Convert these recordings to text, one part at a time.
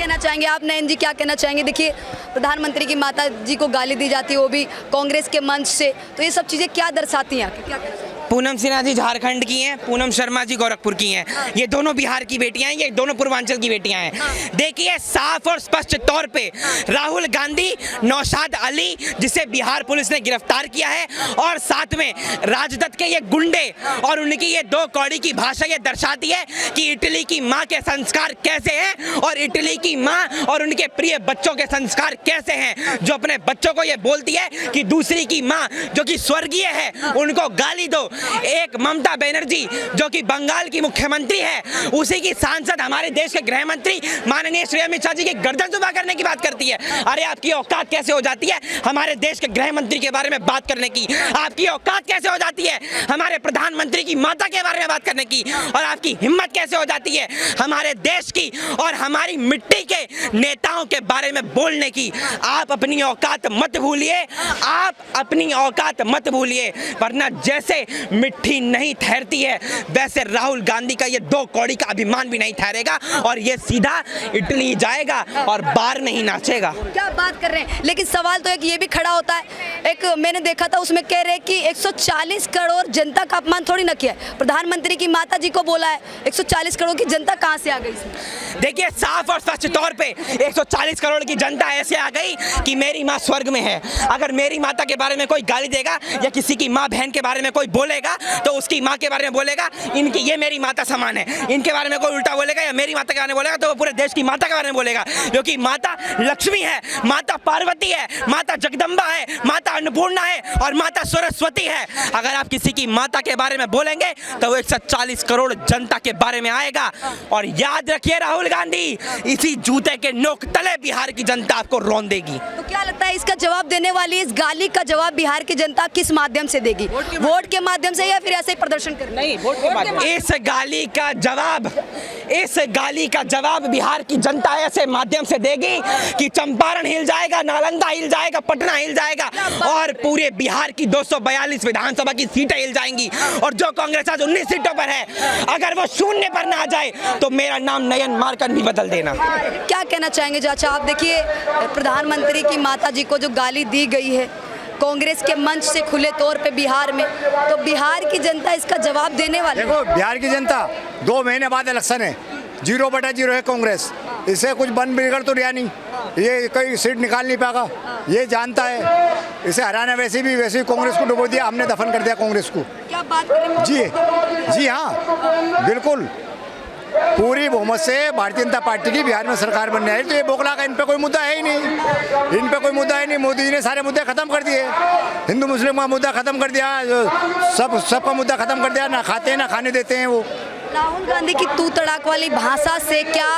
कहना चाहेंगे आप नयन जी, क्या कहना चाहेंगे? देखिए प्रधानमंत्री की माता जी को गाली दी जाती है, वो भी कांग्रेस के मंच से, तो ये सब चीज़ें क्या दर्शाती हैं? क्या कहना चाहेंगे? पूनम सिन्हा जी झारखंड की हैं, पूनम शर्मा जी गोरखपुर की हैं। ये दोनों बिहार की बेटियां हैं, ये दोनों पूर्वांचल की बेटियां हैं। देखिए साफ और स्पष्ट तौर पे राहुल गांधी, नौशाद अली जिसे बिहार पुलिस ने गिरफ्तार किया है, और साथ में राजदत्त के ये गुंडे और उनकी ये दो कौड़ी की भाषा ये दर्शाती है कि इटली की माँ के संस्कार कैसे हैं और इटली की माँ और उनके प्रिय बच्चों के संस्कार कैसे हैं, जो अपने बच्चों को ये बोलती है कि दूसरी की माँ जो कि स्वर्गीय है उनको गाली दो। एक ममता बनर्जी जो कि बंगाल की मुख्यमंत्री है, उसी की सांसद हमारे देश के गृह मंत्री माननीय श्री अमित शाह जी की गर्दन जुबा करने की बात करती है। अरे आपकी औकात कैसे हो जाती है हमारे देश के गृह मंत्री के बारे में बात करने की? आपकी औकात कैसे हो जाती है हमारे प्रधानमंत्री की माता के बारे में बात करने की? और आपकी हिम्मत कैसे हो जाती है हमारे देश की और हमारी मिट्टी के नेताओं के बारे में बोलने की? आप अपनी औकात मत भूलिए, आप अपनी औकात मत भूलिए, वरना जैसे मिट्टी नहीं ठहरती है वैसे राहुल गांधी का ये दो कौड़ी का अभिमान भी नहीं ठहरेगा और ये सीधा इटली जाएगा और बार नहीं नाचेगा। क्या बात कर रहे हैं? लेकिन सवाल तो एक ये भी खड़ा होता है, एक मैंने देखा था उसमें कह रहे कि 140 करोड़ जनता का अपमान थोड़ी ना किया है, प्रधानमंत्री की माता जी को बोला है। 140 करोड़ की जनता कहाँ से आ गई इसमें? देखिए साफ और स्पष्ट तौर पे 140 करोड़ की जनता ऐसे आ गई कि मेरी माँ स्वर्ग में है। अगर मेरी माता के बारे में कोई गाली देगा या किसी की माँ बहन के बारे में कोई बोलेगा तो उसकी माँ के बारे में बोलेगा इनकी ये मेरी माता समान है, इनके बारे में कोई उल्टा बोलेगा या मेरी माता के बारे में बोलेगा तो वो पूरे देश की माता के बारे में बोलेगा, क्योंकि माता लक्ष्मी है, माता पार्वती है, माता जगदम्बा है, माता अन्नपूर्णा है और माता सरस्वती है। अगर आप किसी की माता के बारे में बोलेंगे तो वो 140 करोड़ जनता के बारे में आएगा। और याद रखिए राहुल गांधी, इसी जूते के नोक तले बिहार की जनता आपको रौंद देगी। तो क्या लगता है इसका जवाब देने वाली, इस गाली का जवाब बिहार की जनता किस माध्यम से देगी? वोट के माध्यम से या फिर ऐसे ही प्रदर्शन कर? नहीं, वोट के माध्यम। इस गाली का जवाब बिहार की जनता ऐसे माध्यम से देगी कि चंपारण हिल जाएगा, नालंदा हिल जाएगा, पटना हिल जाएगा और पूरे बिहार की 242 विधानसभा की सीटें हिल जाएंगी। और जो कांग्रेस आज 19 सीटों पर है, अगर वो शून्य पर ना आ जाए तो मेरा नाम नयन मार्कन भी बदल देना। क्या कहना चाहेंगे चाचा आप? देखिए प्रधानमंत्री की माता जी को जो गाली दी गई है कांग्रेस के मंच से खुले तौर पे बिहार में, तो बिहार की जनता इसका जवाब देने वाली है। देखो बिहार की जनता 2 महीने बाद इलेक्शन है, 0/0 है कांग्रेस, इसे कुछ बन बिगड़ तो रिया नहीं, ये कोई सीट निकाल नहीं पाएगा, ये जानता है। इसे हराना वैसे भी कांग्रेस को डुबो दिया, हमने दफन कर दिया कांग्रेस को। क्या बात करें? जी हाँ बिल्कुल, पूरी बहुमत से भारतीय जनता पार्टी की बिहार में सरकार बनने आई। तो ये बोखला का इन पे कोई मुद्दा है ही नहीं, इन पे कोई मुद्दा है नहीं। मोदी जी ने सारे मुद्दे खत्म कर दिए, हिंदू मुस्लिम का मुद्दा खत्म कर दिया, सबका मुद्दा खत्म कर दिया, ना खाते हैं ना खाने देते हैं वो। राहुल गांधी की तू तड़ाक वाली भाषा से क्या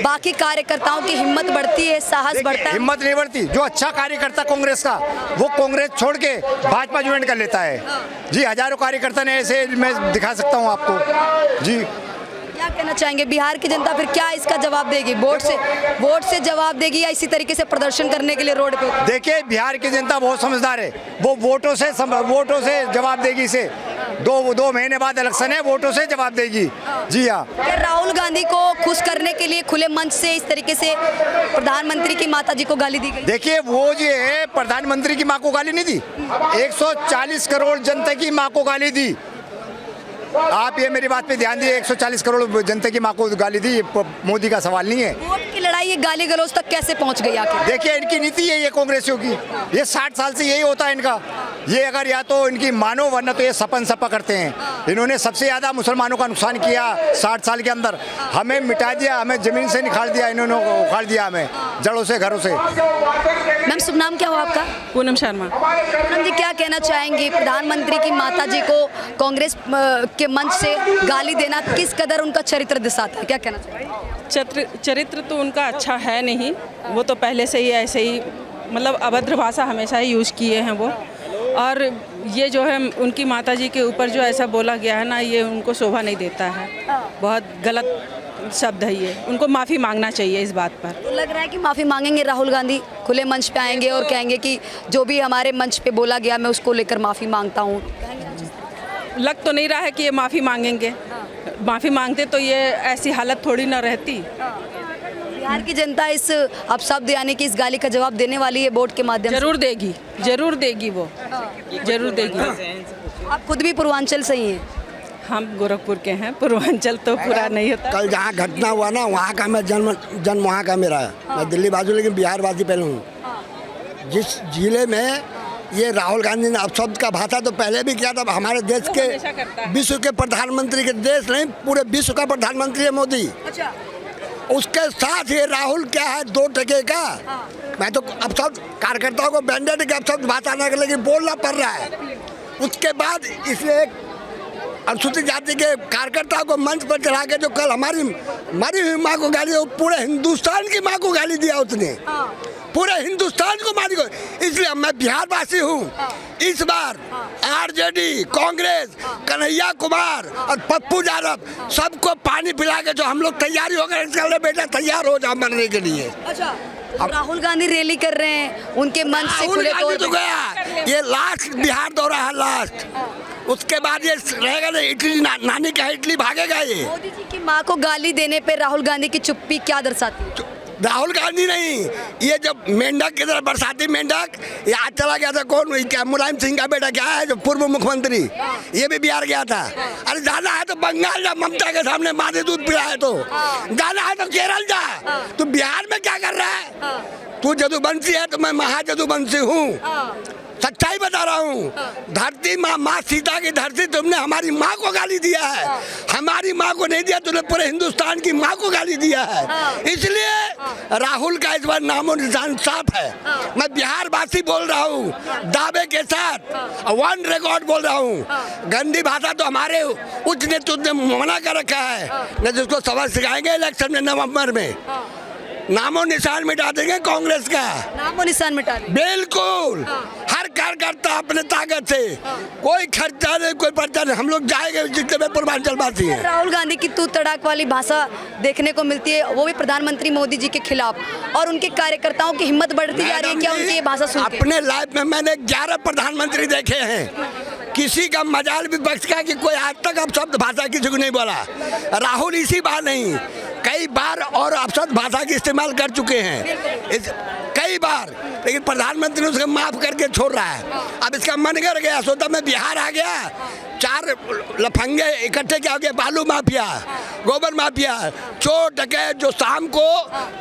बाकी कार्यकर्ताओं की हिम्मत बढ़ती है, साहस बढ़ता है? हिम्मत नहीं बढ़ती। जो अच्छा कार्यकर्ता कांग्रेस का, वो कांग्रेस छोड़ के भाजपा ज्वाइन कर लेता है। जी हजारों कार्यकर्ता ने ऐसे, मैं दिखा सकता हूँ आपको। जी क्या कहना चाहेंगे बिहार की जनता फिर क्या इसका जवाब देगी? वोट से जवाब देगी या इसी तरीके से प्रदर्शन करने के लिए रोड पे? देखिए बिहार की जनता बहुत समझदार है, वो वोटों से जवाब देगी। इसे 2 महीने बाद इलेक्शन है, वोटों से जवाब देगी। जी हाँ। क्या राहुल गांधी को खुश करने के लिए खुले मंच से इस तरीके से प्रधानमंत्री की माता जी को गाली दी गई? देखिए वो जो है प्रधानमंत्री की माँ को गाली नहीं दी, 140 करोड़ जनता की माँ को गाली दी। आप ये मेरी बात पे ध्यान दिए, 140 करोड़ जनता की माँ को गाली दी, मोदी का सवाल नहीं है। वोट की लड़ाई ये गाली गलौज तक कैसे पहुंच गई आखिर? देखिए इनकी नीति है ये कांग्रेसियों की, ये 60 साल से यही होता है इनका। ये अगर या तो इनकी मानो वरना तो ये सपन सपा करते हैं। इन्होंने सबसे ज़्यादा मुसलमानों का नुकसान किया 60 साल के अंदर, हमें मिटा दिया, हमें ज़मीन से निकाल दिया, इन्होंने उखाड़ दिया हमें जड़ों से, घरों से। मैम शुभ नाम क्या हुआ आपका? पूनम शर्मा। पूनम जी क्या कहना चाहेंगी, प्रधानमंत्री की माता जी को कांग्रेस के मंच से गाली देना किस कदर उनका चरित्र दिखाता है? क्या कहना चाहेंगे? चरित्र तो उनका अच्छा है नहीं, वो तो पहले से ही ऐसे ही मतलब अभद्र भाषा हमेशा ही यूज़ किए हैं वो। और ये जो है उनकी माताजी के ऊपर जो ऐसा बोला गया है ना, ये उनको शोभा नहीं देता है, बहुत गलत शब्द है ये। उनको माफ़ी मांगना चाहिए इस बात पर। तो लग रहा है कि माफ़ी मांगेंगे राहुल गांधी, खुले मंच पे आएंगे और कहेंगे कि जो भी हमारे मंच पे बोला गया मैं उसको लेकर माफ़ी मांगता हूँ? लग तो नहीं रहा है कि ये माफ़ी मांगेंगे। माफ़ी मांगते तो ये ऐसी हालत थोड़ी ना रहती। बिहार की जनता इस अपशब्द यानी कि इस गाली का जवाब देने वाली है वोट के माध्यम से। जरूर देगी वो, जरूर देगी। आप खुद भी पूर्वांचल से ही हैं। हम गोरखपुर के हैं, पूर्वांचल तो पूरा नहीं होता। कल जहाँ घटना हुआ ना वहाँ का मैं जन्म वहाँ का मेरा है। मैं दिल्ली बाजू लेकिन बिहार वासी पहले हूँ। जिस जिले में ये राहुल गांधी ने अपशब्द का भाषा तो पहले भी किया था, हमारे देश के विश्व के प्रधानमंत्री के, देश नहीं पूरे विश्व का प्रधानमंत्री है मोदी। अच्छा, उसके साथ ये राहुल क्या है 2 टके का। मैं तो अपशब्द कार्यकर्ताओं को बैंडेड के अपशब्द भाषा ना कर, लेकिन बोलना पड़ रहा है। उसके बाद इसलिए एक अनुसूचित जाति के कार्यकर्ता को मंच पर चढ़ा के जो कल हमारी मरी हुई माँ को गाली, पूरे हिंदुस्तान की माँ को गाली दिया उसने, पूरे हिंदुस्तान को मारी को। इसलिए मैं बिहार वासी हूँ। इस बार आरजेडी, कांग्रेस, कन्हैया कुमार और पप्पू यादव सबको पानी पिला के जो हम लोग तैयारी हो गए, इसका बेटा तैयार हो जाओ मरने के लिए। अच्छा, तो राहुल गांधी रैली कर रहे हैं, उनके मंच से खुले तौर तो पे। गया, ये लास्ट बिहार दौरा है लास्ट। उसके बाद ये रहेगा ना इटली, नानी का इटली भागेगा ये। मोदी जी की मां को गाली देने पे राहुल गांधी की चुप्पी क्या दर्शाती है? राहुल गांधी नहीं, ये जब मेंढक की तरह बरसाती मेंढक ये आज चला गया था, कौन क्या मुलायम सिंह का बेटा क्या है जो पूर्व मुख्यमंत्री, ये भी बिहार गया था। अरे जाना है तो बंगाल जा, ममता के सामने मादे दूध पिला है तो जाना है तो केरल जा, तू बिहार में क्या कर रहा है? तू जदुवंशी है तो मैं महाजदुवंशी हूँ, सच्चाई बता रहा हूँ। धरती माँ सीता की धरती तुमने हमारी माँ को गाली दिया है, हमारी माँ को नहीं दिया, तुमने पूरे हिंदुस्तान की माँ को गाली दिया है। इसलिए राहुल का इस बार नामो निशान साफ है। मैं बिहार वासी बोल रहा हूँ दावे के साथ, वन रिकॉर्ड बोल रहा हूँ। गंदी भाषा तो हमारे उच्च नेतृत्व ने मना कर रखा है, न जिसको सबक सिखाएंगे इलेक्शन में नवंबर में। नामो निशान मिटा देंगे कांग्रेस का, नामो निशान मिटा देंगे। बिल्कुल। हर कार्यकर्ता अपने ताकत से, कोई खर्चा नहीं, कोई पर्चा नहीं, हम लोग जाएंगे जितने में पूर्वांचल वासी हैं। राहुल गांधी की तू तड़ाक वाली भाषा देखने को मिलती है, वो भी प्रधानमंत्री मोदी जी के खिलाफ, और उनके कार्यकर्ताओं की हिम्मत बढ़ती जा रही है क्या उनकी ये भाषा सुन के? अपने लाइफ में मैंने 11 प्रधानमंत्री देखे हैं, किसी का मजाल विपक्ष का कि कोई आज तक अपशब्द भाषा किसी को नहीं बोला। राहुल इसी बार नहीं, कई बार और अपशब्द भाषा की इस्तेमाल कर चुके हैं, कई बार, लेकिन प्रधानमंत्री ने उसे माफ करके छोड़ रहा है। अब इसका मन कर गया, सोचा मैं बिहार आ गया, 4 लफंगे इकट्ठे क्या हो गए, बालू माफिया, गोबर माफिया, चोर डकैत जो शाम को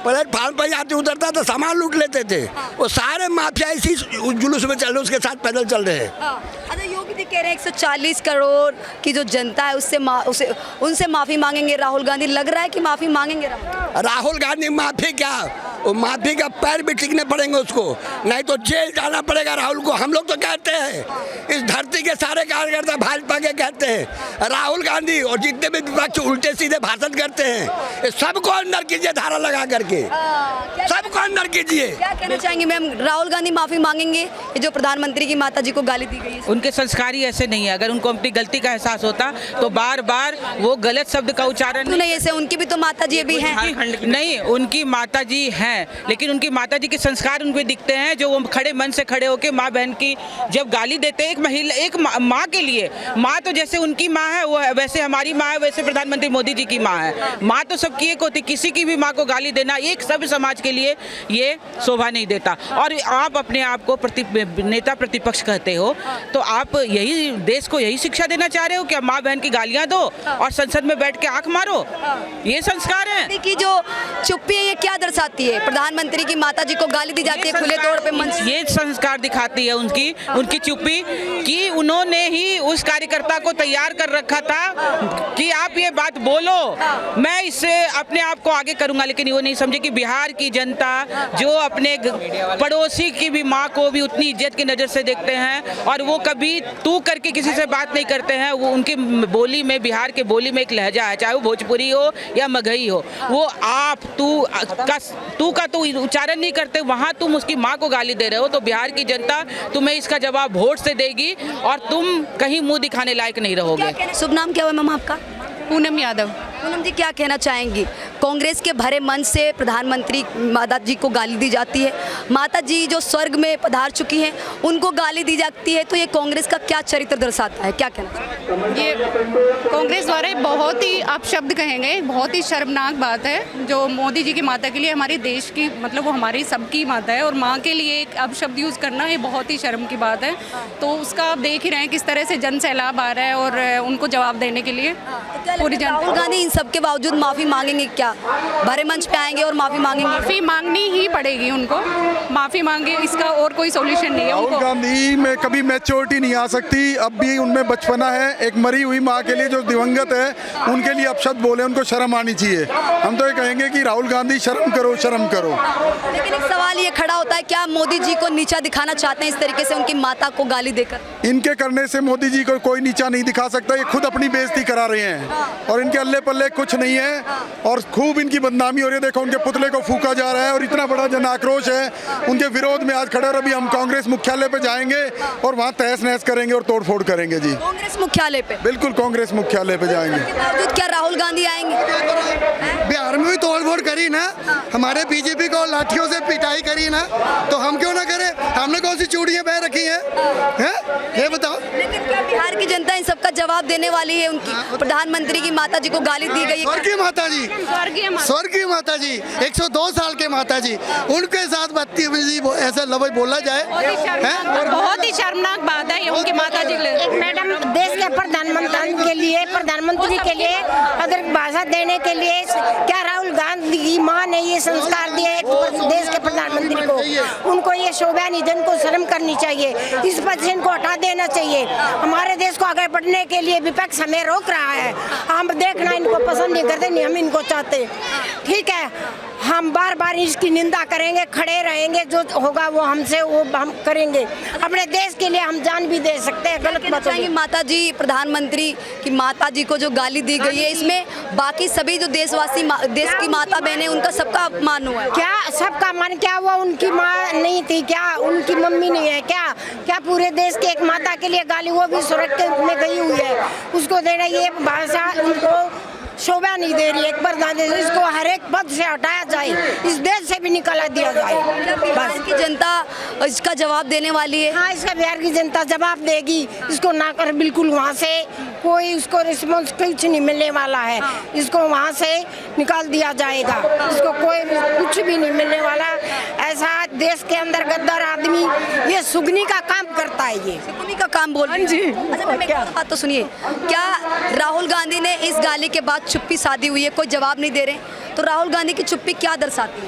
प्लेटफार्म पर जाते उतरता था सामान लूट लेते थे, वो सारे माफिया इसी जुलूस में चल रहे, उसके साथ पैदल चल रहे हैं। अच्छा, योगी जी कह रहे हैं 140 करोड़ की जो जनता है उनसे माफी मांगेंगे राहुल गांधी। लग रहा है कि माफी मांगेंगे राहुल गांधी? माफी क्या, वो माफी का पैर भी टिकने पड़ेंगे उसको, नहीं तो जेल जाना पड़ेगा राहुल को। हम लोग तो कहते हैं, इस धरती के सारे कार्यकर्ता भाजपा के कहते हैं, राहुल गांधी और जितने भी विपक्ष उल्टे सीधे भाषण करते हैं, सबको अंदर कीजिए धारा लगा करके, सबको अंदर कीजिए। क्या कहना चाहेंगे मैम, राहुल गांधी माफी मांगेंगे ये जो प्रधानमंत्री की माता जी को गाली दी गई है? उनके संस्कार ही ऐसे नहीं है। अगर उनको अपनी गलती का एहसास होता तो बार बार वो गलत शब्द का उच्चारण नहीं, ऐसे उनकी भी तो माता जी भी हैं। नहीं, उनकी माता जी हैं, लेकिन उनकी माता जी के संस्कार उनको दिखते हैं, जो वो खड़े मन से खड़े होकर माँ बहन की जब गाली देते हैं, एक महिला, एक माँ के लिए, माँ तो जैसे उनकी माँ है वो वैसे हमारी माँ है, वैसे प्रधानमंत्री मोदी जी की माँ है। माँ तो सबकी एक होती, किसी की भी माँ को गाली देना एक सभ्य समाज के लिए ये शोभा नहीं देता। और आप अपने आप को नेता प्रतिपक्ष कहते हो, तो आप यही देश को यही शिक्षा देना चाह रहे हो कि माँ बहन की गालियाँ दो और संसद में बैठ के आंख मारो? ये संस्कार है कि जो चुप्पी है ये क्या दर्शाती है? प्रधानमंत्री की माता जी को गाली दी जाती है खुले तौर पे मंच। ये संस्कार दिखाती है उनकी चुप्पी, कि उन्होंने ही उस कार्यकर्ता को तैयार कर रखा था कि आप ये बात बोलो, मैं इससे अपने आप को आगे करूंगा। लेकिन वो नहीं समझे कि बिहार की जनता जो अपने पड़ोसी की भी माँ को भी उतनी इज्जत की नज़र से देखते हैं, और वो कभी तू करके किसी से बात नहीं करते हैं। वो उनकी बोली में, बिहार के बोली में एक लहजा है, चाहे वो भोजपुरी हो या मगही हो, वो आप तू का उच्चारण नहीं करते, वहाँ तुम उसकी माँ को गाली दे रहे हो। तो बिहार की जनता तुम्हें इसका जवाब वोट से देगी और तुम कहीं मुंह दिखाने लायक नहीं रहोगे। शुभ नाम क्या हुआ मैम आपका? पूनम यादव। पूनम जी क्या कहना चाहेंगी? कांग्रेस के भरे मन से प्रधानमंत्री माता जी को गाली दी जाती है, माता जी जो स्वर्ग में पधार चुकी हैं उनको गाली दी जाती है, तो ये कांग्रेस का क्या चरित्र दर्शाता है, क्या कहना चाहेंगे? ये कांग्रेस द्वारा बहुत ही अपशब्द कहेंगे, बहुत ही शर्मनाक बात है जो मोदी जी की माता के लिए, हमारे देश की मतलब वो हमारी सबकी माता है और माँ के लिए एक अपशब्द यूज़ करना ये बहुत ही शर्म की बात है। तो उसका आप देख ही रहे हैं किस तरह से जन सैलाब आ रहा है और उनको जवाब देने के लिए पूरी जनता। राहुल गांधी इन सब के बावजूद माफ़ी मांगेंगे क्या? भरे मंच पे आएंगे और माफ़ी मांगेंगे? माफ़ी मांगनी ही पड़ेगी उनको, माफ़ी मांगे, इसका और कोई सोल्यूशन नहीं है राहुल उनको। गांधी में कभी मैच्योरिटी नहीं आ सकती, अब भी उनमें बचपना है। एक मरी हुई माँ के लिए जो दिवंगत है उनके लिए अपशब्द बोले, उनको शर्म आनी चाहिए। हम तो ये कहेंगे कि राहुल गांधी शर्म करो, शर्म करो। लेकिन एक सवाल ये खड़ा होता है, क्या मोदी जी को नीचा दिखाना चाहते हैं इस तरीके से उनकी माता को गाली देकर? इनके करने से मोदी जी को कोई नीचा नहीं दिखा सकता, ये खुद अपनी बेइज्जती करा रहे हैं और इनके अल्ले पल्ले कुछ नहीं है और खूब इनकी बदनामी हो रही है। देखो उनके पुतले को फूका जा रहा है और इतना बड़ा जन आक्रोश है उनके विरोध में आज खड़े। और अभी हम कांग्रेस मुख्यालय पे जाएंगे और वहाँ तहस नहस करेंगे और तोड़फोड़ करेंगे जी। कांग्रेस मुख्यालय पे? बिल्कुल कांग्रेस मुख्यालय पे जाएंगे। इसके बावजूद क्या राहुल गांधी आएंगे? बिहार में भी तोड़फोड़ करी ना, हमारे बीजेपी को लाठियों से पिटाई करी ना, तो हम क्यों ना करें? हमने कौन सी चूड़ियाँ पहन रखी हैं? ये बताओ। लेकिन क्या बिहार की जनता इन सबका जवाब देने वाली है? उनकी प्रधानमंत्री की माता जी को गाली दी गई है। स्वर्गीय माता जी, स्वर्गीय माता जी, 102 साल के माता जी, उनके साथ बदतमीजी ऐसा लफ्ज़ बोला जाए, बहुत ही शर्मनाक बात है ये उनकी माता जी के लिए। मैडम देश के प्रधानमंत्री के लिए अगर भाषा देने के लिए क्या राहुल गांधी की माँ ने ये संस्कार दिए एक देश के प्रधानमंत्री को? उनको ये शोभा निधन को शर्म करनी चाहिए, इस पद से इनको हटा देना चाहिए। हमारे देश को आगे बढ़ने के लिए विपक्ष हमें रोक रहा है, हम देखना इनको पसंद नहीं करते, नहीं हम इनको चाहते। ठीक है, हम बार बार इसकी निंदा करेंगे, खड़े रहेंगे, जो होगा वो हमसे वो हम करेंगे। अपने देश के लिए हम जान भी दे सकते हैं। गलत बात है। माता जी, प्रधानमंत्री की माता जी को जो गाली दी गई है, इसमें बाकी सभी जो देशवासी देश की माता बहनें उनका सबका अपमान हुआ है। क्या सबका मन क्या हुआ? उनकी माँ नहीं थी क्या? उनकी मम्मी नहीं है क्या? क्या पूरे देश के एक माता के लिए गाली, वो भी स्वर्ग में गई हुई है, उसको देना ये भाषा उनको शोभा नहीं दे रही है। एक बार इसको हर एक पद से हटाया जाए, इस देश से भी निकाला दिया जाए। बिहार की जनता इसका जवाब देने वाली है। हाँ, इसका बिहार की जनता जवाब देगी, इसको ना कर बिल्कुल वहाँ से कोई उसको रिस्पॉन्स कुछ नहीं मिलने वाला है, इसको वहाँ से निकाल दिया जाएगा, इसको कोई कुछ भी नहीं मिलने वाला। ऐसा देश के अंदर गद्दार आदमी ये सुगनी का काम करता है, ये सुगनी का काम बोल रही जी। अच्छा मैं बात तो सुनिए, क्या राहुल गांधी ने इस गाली के बाद चुप्पी साधी हुई है, कोई जवाब नहीं दे रहे, तो राहुल गांधी की चुप्पी क्या दर्शाती है?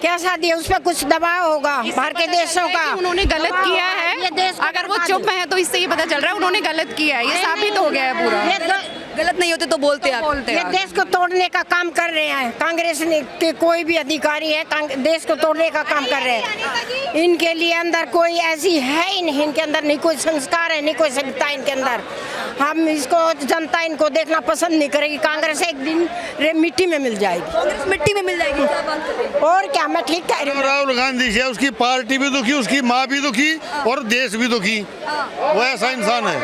क्या शादी है? उस पर कुछ दबाव होगा बाहर के देशों का। उन्होंने गलत किया है, अगर वो चुप है तो इससे ये पता चल रहा है उन्होंने गलत किया है, ये साबित हो गया है पूरा। गलत नहीं होते तो बोलते आप। ये देश को तोड़ने का काम कर रहे हैं कांग्रेस ने के कोई भी अधिकारी है, देश को तोड़ने का काम कर रहे हैं। इनके लिए अंदर कोई ऐसी है ही नहीं, इनके अंदर नहीं कोई संस्कार है, नहीं कोई सभ्यता इनके अंदर। हम इसको जनता इनको देखना पसंद नहीं करेगी। कांग्रेस एक दिन मिट्टी में मिल जाएगी, कांग्रेस मिट्टी में मिल जाएगी। क्या बात कर रहे हैं? और क्या, मैं ठीक कह रही हूँ। राहुल गांधी से उसकी पार्टी भी दुखी, उसकी माँ भी दुखी और देश भी दुखी, वो ऐसा इंसान है।